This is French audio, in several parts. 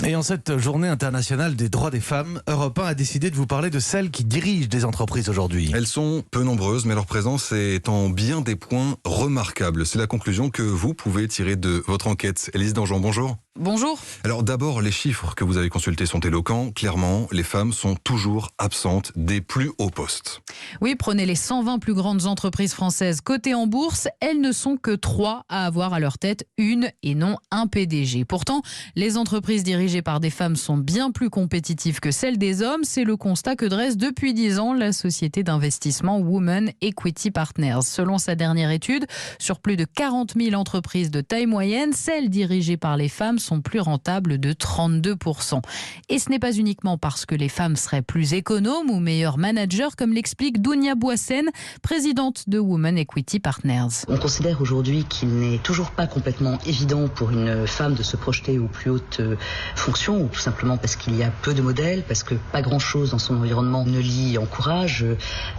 Et en cette journée internationale des droits des femmes, Europe 1 a décidé de vous parler de celles qui dirigent des entreprises aujourd'hui. Elles sont peu nombreuses, mais leur présence est en bien des points remarquables. C'est la conclusion que vous pouvez tirer de votre enquête. Élise Dangean, bonjour. Bonjour. Alors d'abord, les chiffres que vous avez consultés sont éloquents. Clairement, les femmes sont toujours absentes des plus hauts postes. Oui, prenez les 120 plus grandes entreprises françaises cotées en bourse. Elles ne sont que 3 à avoir à leur tête une et non un PDG. Pourtant, les entreprises dirigées par des femmes sont bien plus compétitives que celles des hommes. C'est le constat que dresse depuis 10 ans la société d'investissement Women Equity Partners. Selon sa dernière étude, sur plus de 40 000 entreprises de taille moyenne, celles dirigées par les femmes sont plus rentables de 32%. Et ce n'est pas uniquement parce que les femmes seraient plus économes ou meilleures managers, comme l'explique Dounia Boissène, présidente de Women Equity Partners. On considère aujourd'hui qu'il n'est toujours pas complètement évident pour une femme de se projeter aux plus hautes fonctions, ou tout simplement parce qu'il y a peu de modèles, parce que pas grand-chose dans son environnement ne l'y encourage.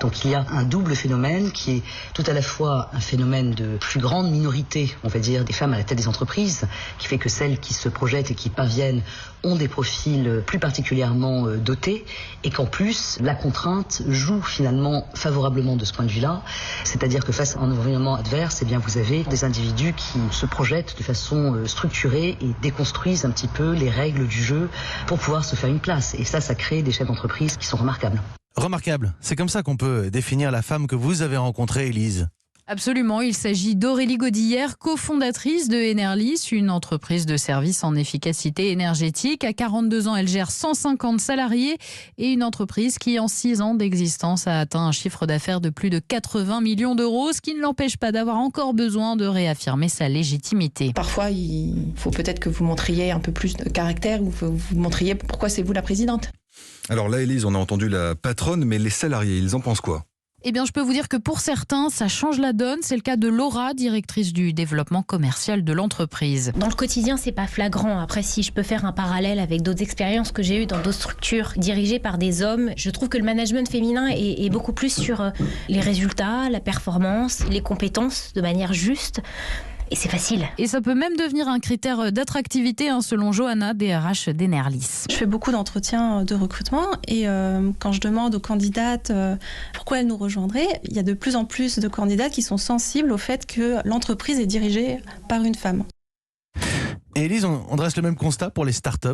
Donc il y a un double phénomène qui est tout à la fois un phénomène de plus grande minorité, on va dire, des femmes à la tête des entreprises, qui fait que celles qui se projettent et qui parviennent ont des profils plus particulièrement dotés, et qu'en plus la contrainte joue finalement favorablement de ce point de vue-là, c'est-à-dire que face à un environnement adverse, eh bien vous avez des individus qui se projettent de façon structurée et déconstruisent un petit peu les règles du jeu pour pouvoir se faire une place, et ça crée des chefs d'entreprise qui sont remarquables. Remarquable, c'est comme ça qu'on peut définir la femme que vous avez rencontrée, Élise. Absolument, il s'agit d'Aurélie Godillère, cofondatrice de Enerlis, une entreprise de services en efficacité énergétique. À 42 ans, elle gère 150 salariés et une entreprise qui, en 6 ans d'existence, a atteint un chiffre d'affaires de plus de 80 millions d'euros, ce qui ne l'empêche pas d'avoir encore besoin de réaffirmer sa légitimité. Parfois, il faut peut-être que vous montriez un peu plus de caractère, ou vous montriez pourquoi c'est vous la présidente. Alors là, Élise, on a entendu la patronne, mais les salariés, ils en pensent quoi ? Eh bien, je peux vous dire que pour certains, ça change la donne. C'est le cas de Laura, directrice du développement commercial de l'entreprise. Dans le quotidien, c'est pas flagrant. Après, si je peux faire un parallèle avec d'autres expériences que j'ai eues dans d'autres structures dirigées par des hommes, je trouve que le management féminin est beaucoup plus sur les résultats, la performance, les compétences de manière juste. Et c'est facile. Et ça peut même devenir un critère d'attractivité, selon Johanna, DRH d'Enerlis. Je fais beaucoup d'entretiens de recrutement et quand je demande aux candidates pourquoi elles nous rejoindraient, il y a de plus en plus de candidates qui sont sensibles au fait que l'entreprise est dirigée par une femme. Et Élise, on dresse le même constat pour les startups.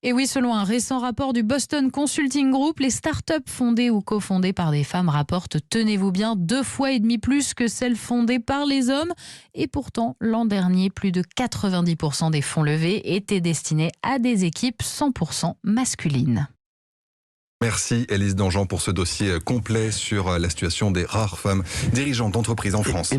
Et oui, selon un récent rapport du Boston Consulting Group, les startups fondées ou cofondées par des femmes rapportent, tenez-vous bien, 2,5 fois plus que celles fondées par les hommes. Et pourtant, l'an dernier, plus de 90% des fonds levés étaient destinés à des équipes 100% masculines. Merci Élise Dangean pour ce dossier complet sur la situation des rares femmes dirigeantes d'entreprises en France.